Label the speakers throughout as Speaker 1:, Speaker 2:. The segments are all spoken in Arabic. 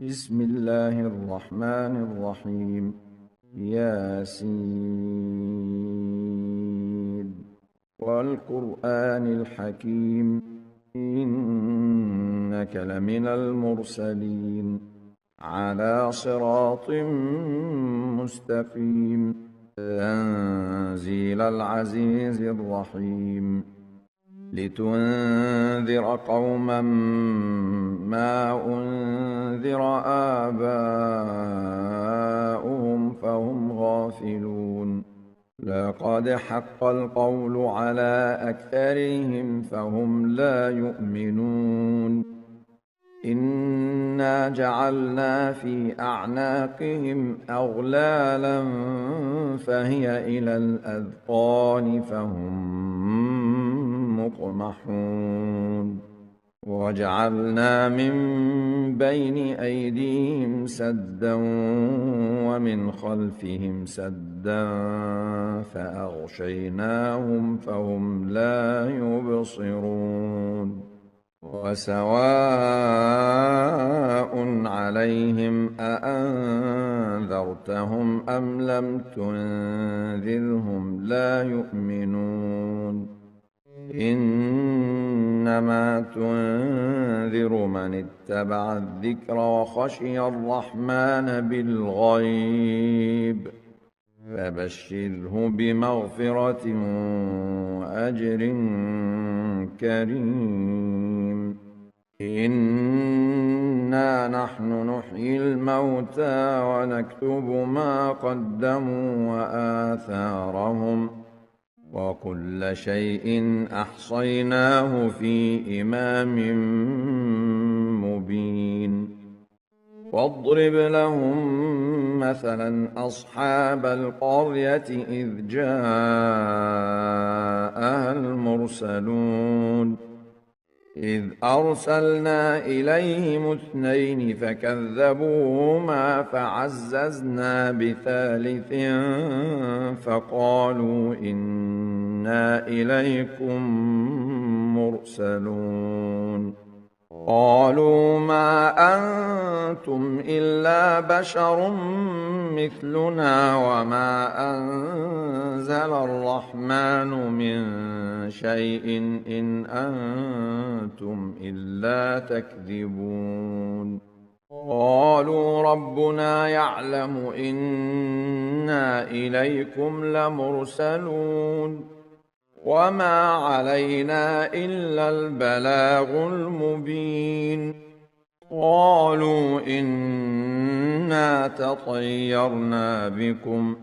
Speaker 1: بسم الله الرحمن الرحيم. ياسين والقرآن الحكيم إنك لمن المرسلين على صراط مستقيم تنزيل العزيز الرحيم لتنذر قوما ما أنذر آباؤهم فهم غافلون لقد حق القول على أكثرهم فهم لا يؤمنون إنا جعلنا في أعناقهم أغلالا فهي إلى الأذقان فهم مقمحون وجعلنا من بين أيديهم سدا ومن خلفهم سدا فأغشيناهم فهم لا يبصرون وسواء عليهم أأنذرتهم أم لم تنذرهم لا يؤمنون إنما تنذر من اتبع الذكر وخشي الرحمن بالغيب فبشره بمغفرة وأجر كريم إنا نحن نحيي الموتى ونكتب ما قدموا وآثارهم وكل شيء أحصيناه في إمام مبين واضرب لهم مثلا أصحاب القرية إذ جاءها المرسلون إذ أرسلنا إليهم اثنين فكذبوهما فعززنا بثالث فقالوا إنا إليكم مرسلون قالوا ما أنتم إلا بشر مثلنا وما أنزل الرحمن من شيء إن أنتم إلا تكذبون قالوا ربنا يعلم إنا إليكم لمرسلون وما علينا إلا البلاغ المبين قالوا إنا تطيرنا بكم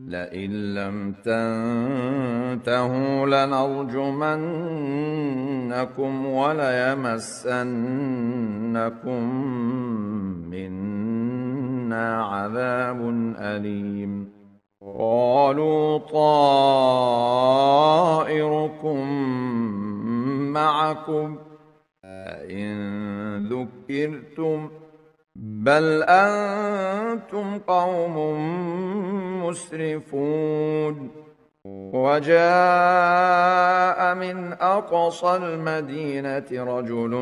Speaker 1: لئن لم تنتهوا لنرجمنكم وليمسنكم منا عذاب أليم قالوا طائركم معكم أئن ذكرتم بل أنتم قوم مسرفون وجاء من أقصى المدينة رجل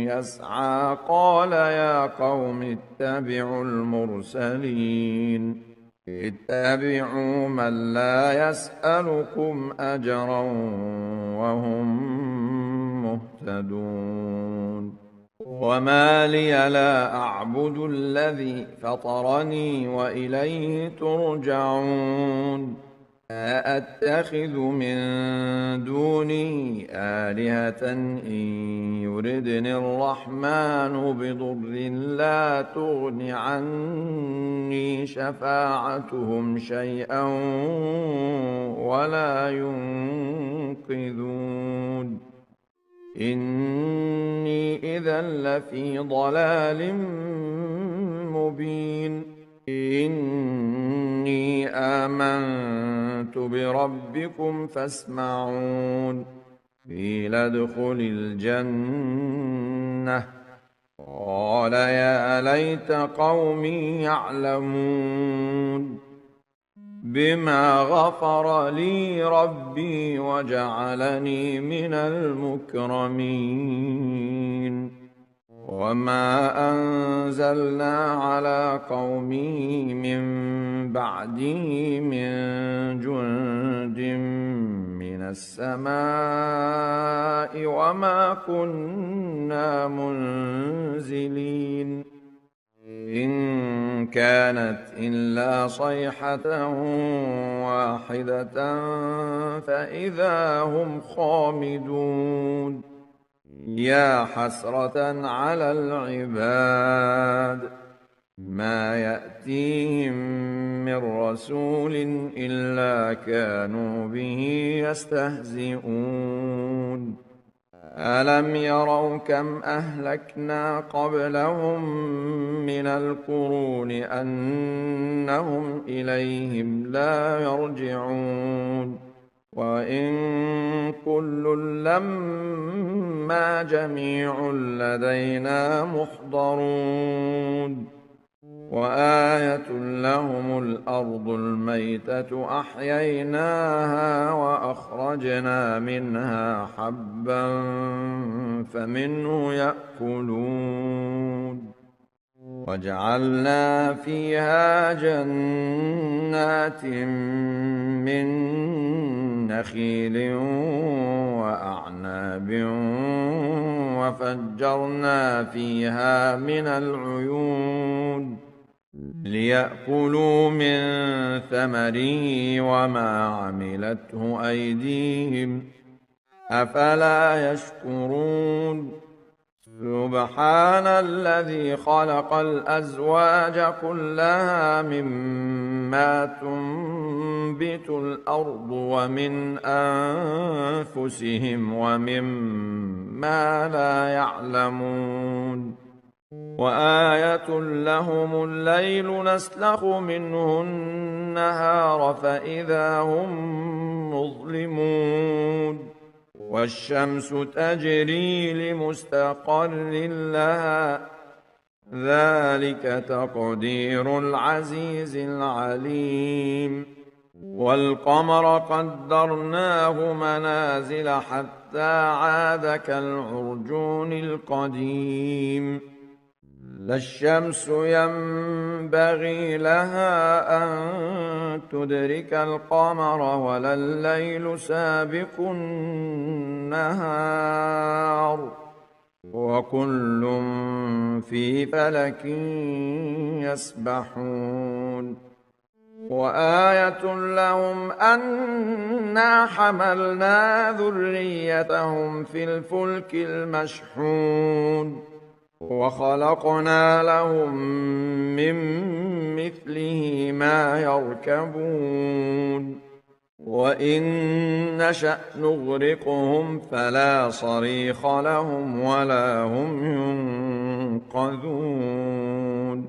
Speaker 1: يسعى قال يا قوم اتبعوا المرسلين اتبعوا من لا يسألكم أجرا وهم مهتدون وما لي لا أعبد الذي فطرني وإليه ترجعون أأتخذ من دونه آلهة إن يردني الرحمن بضر لا تغن عني شفاعتهم شيئا ولا ينقذون إني إذا لفي ضلال مبين إني آمنت بربكم فاسمعون قيل ادخل الجنة قال يا ليت قومي يعلمون بما غفر لي ربي وجعلني من المكرمين وما أنزلنا على قومه من بعده من جند من السماء وما كنا منزلين إن كانت إلا صيحة واحدة فإذا هم خامدون يا حسرة على العباد ما يأتيهم من رسول إلا كانوا به يستهزئون ألم يروا كم أهلكنا قبلهم من القرون أنهم إليهم لا يرجعون وإن كل لما جميع لدينا محضرون وآية لهم الأرض الميتة أحييناها وأخرجنا منها حبا فمنه يأكلون وجعلنا فيها جنات من نخيل وأعناب وفجرنا فيها من العيون ليأكلوا من ثمره وما عملته أيديهم أفلا يشكرون سبحان الذي خلق الأزواج كلها مما تنبت الأرض ومن أنفسهم ومما لا يعلمون وآية لهم الليل نسلخ منه النهار فإذا هم مظلمون والشمس تجري لمستقر لها ذلك تقدير العزيز العليم والقمر قدرناه منازل حتى عاد كالعرجون القديم لا الشمس ينبغي لها أن تدرك القمر ولا الليل سابق النهار وكل في فلك يسبحون وآية لهم أنا حملنا ذريتهم في الفلك المشحون وخلقنا لهم من مثله ما يركبون وإن نشأ نغرقهم فلا صريخ لهم ولا هم ينقذون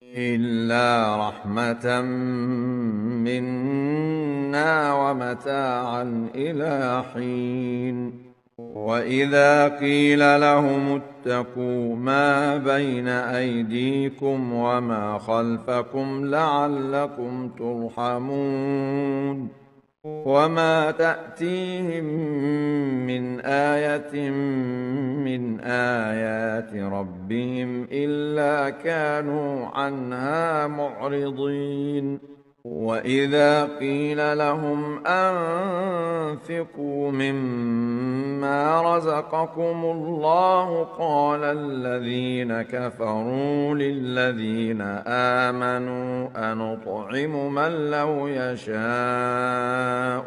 Speaker 1: إلا رحمة منا ومتاعا إلى حين وإذا قيل لهم اتقوا ما بين أيديكم وما خلفكم لعلكم ترحمون وما تأتيهم من آية من آيات ربهم إلا كانوا عنها معرضين وإذا قيل لهم أنفقوا مما رزقكم الله قال الذين كفروا للذين آمنوا أنطعم من لو يشاء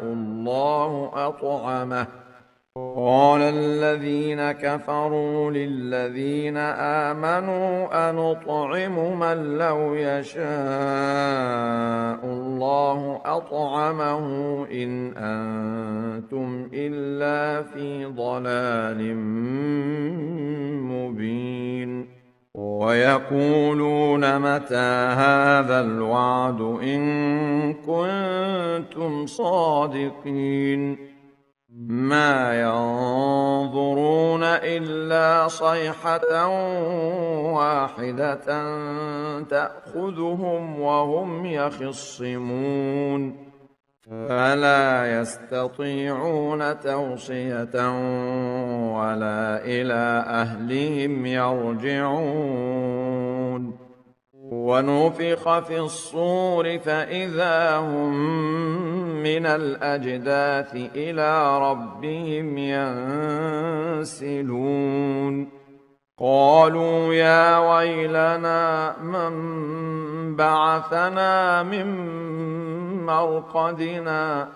Speaker 1: الله أطعمه قال الذين كفروا للذين آمنوا أنطعم من لو يشاء الله أطعمه إن أنتم إلا في ضلال مبين ويقولون متى هذا الوعد إن كنتم صادقين ما ينظرون إلا صيحة واحدة تأخذهم وهم يخصمون فلا يستطيعون توصية ولا إلى أهلهم يرجعون ونفخ في الصور فإذا هم من الأجداث إلى ربهم ينسلون قالوا يا ويلنا من بعثنا من مرقدنا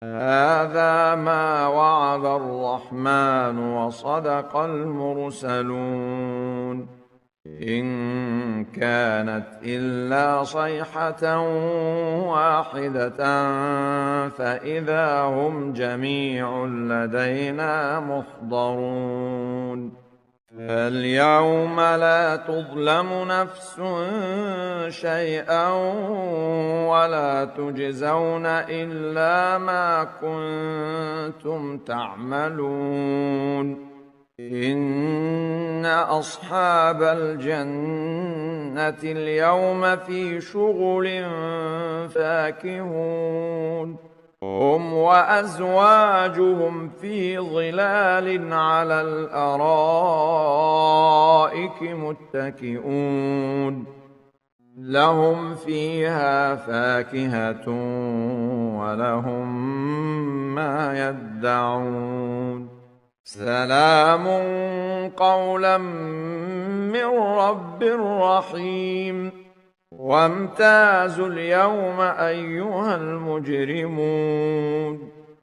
Speaker 1: هذا ما وعد الرحمن وصدق المرسلون إن كانت إلا صيحة واحدة فإذا هم جميع لدينا محضرون فاليوم لا تظلم نفس شيئا ولا تجزون إلا ما كنتم تعملون إن أصحاب الجنة اليوم في شغل فاكهون هم وأزواجهم في ظلال على الأرائك متكئون لهم فيها فاكهة ولهم ما يدعون سلام قولا من رب رحيم وامتازوا اليوم أيها المجرمون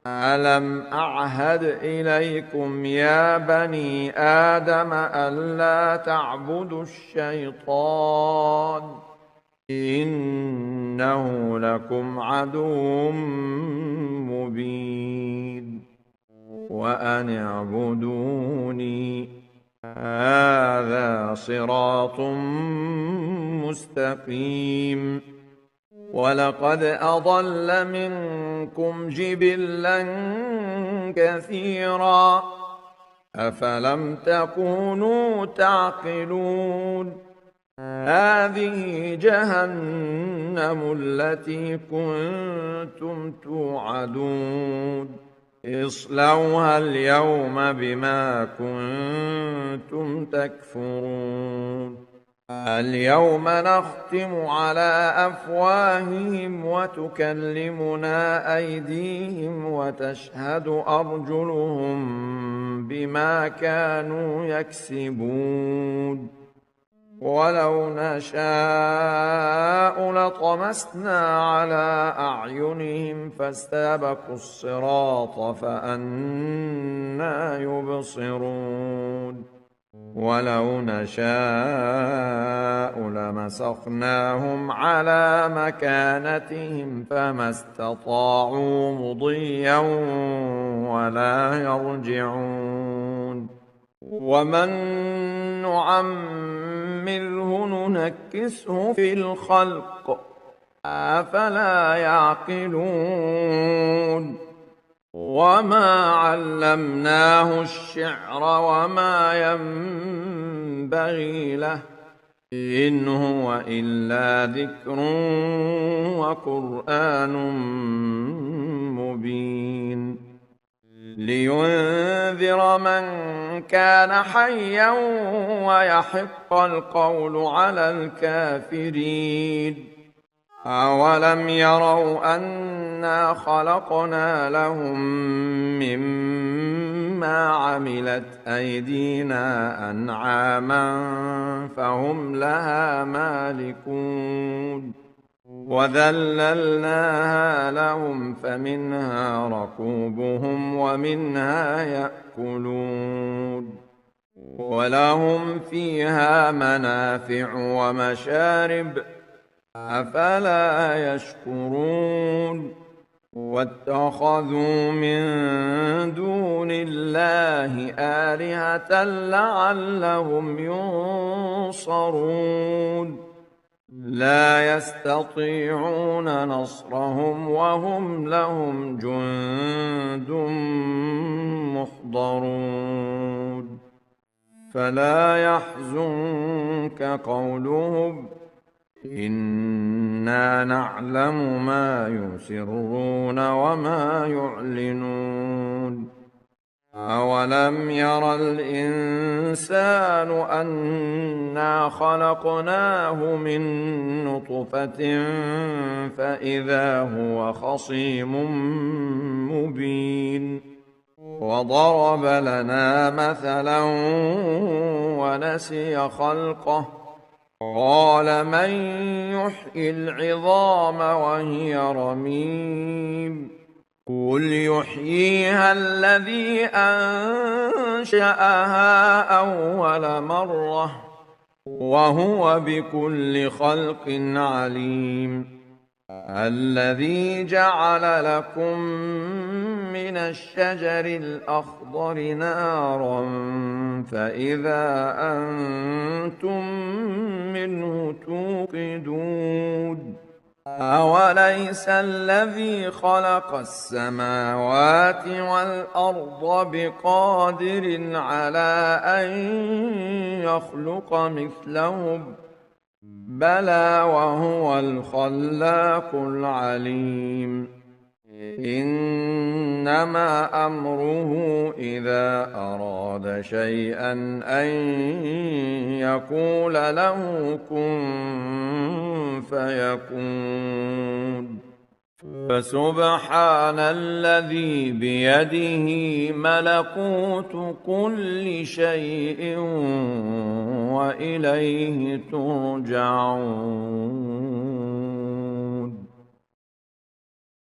Speaker 1: ألم أعهد إليكم يا بني آدم ألا تعبدوا الشيطان إنه لكم عدو مبين وأن اعبدوني هذا صراط مستقيم ولقد أضل منكم جبلا كثيرا أفلم تكونوا تعقلون هذه جهنم التي كنتم توعدون اصلوها اليوم بما كنتم تكفرون اليوم نختم على أفواههم وتكلمنا أيديهم وتشهد أرجلهم بما كانوا يكسبون ولو نشاء لطمسنا على أعينهم فاستبقوا الصراط فأنى يبصرون ولو نشاء لمسخناهم على مكانتهم فما استطاعوا مضيا ولا يرجعون ومن نعمره ننكسه في الخلق أفلا يعقلون وما علمناه الشعر وما ينبغي له إن هو إلا ذكر وقرآن مبين لينذر من كان حيا ويحق القول على الكافرين أولم يروا أنا خلقنا لهم مما عملت أيدينا أنعاما فهم لها مالكون وذللناها لهم فمنها ركوبهم ومنها يأكلون ولهم فيها منافع ومشارب أفلا يشكرون واتخذوا من دون الله آلهة لعلهم ينصرون لا يستطيعون نصرهم وهم لهم جند محضرون فلا يحزنك قولهم إنا نعلم ما يسرون وما يعلنون أولم ير الإنسان أنا خلقناه من نطفة فإذا هو خصيم مبين وضرب لنا مثلا ونسي خلقه قال من يحيي العظام وهي رميم قل يحييها الذي أنشأها أول مرة وهو بكل خلق عليم الذي جعل لكم من الشجر الأخضر نارا فإذا أنتم منه توقدون أوليس الذي خلق السماوات والأرض بقادر على أن يخلق مثلهم بلى وهو الخلاق العليم إنما أمره إذا أراد شيئا أن يقول له كن فيكون فسبحان الذي بيده ملكوت كل شيء وإليه ترجعون.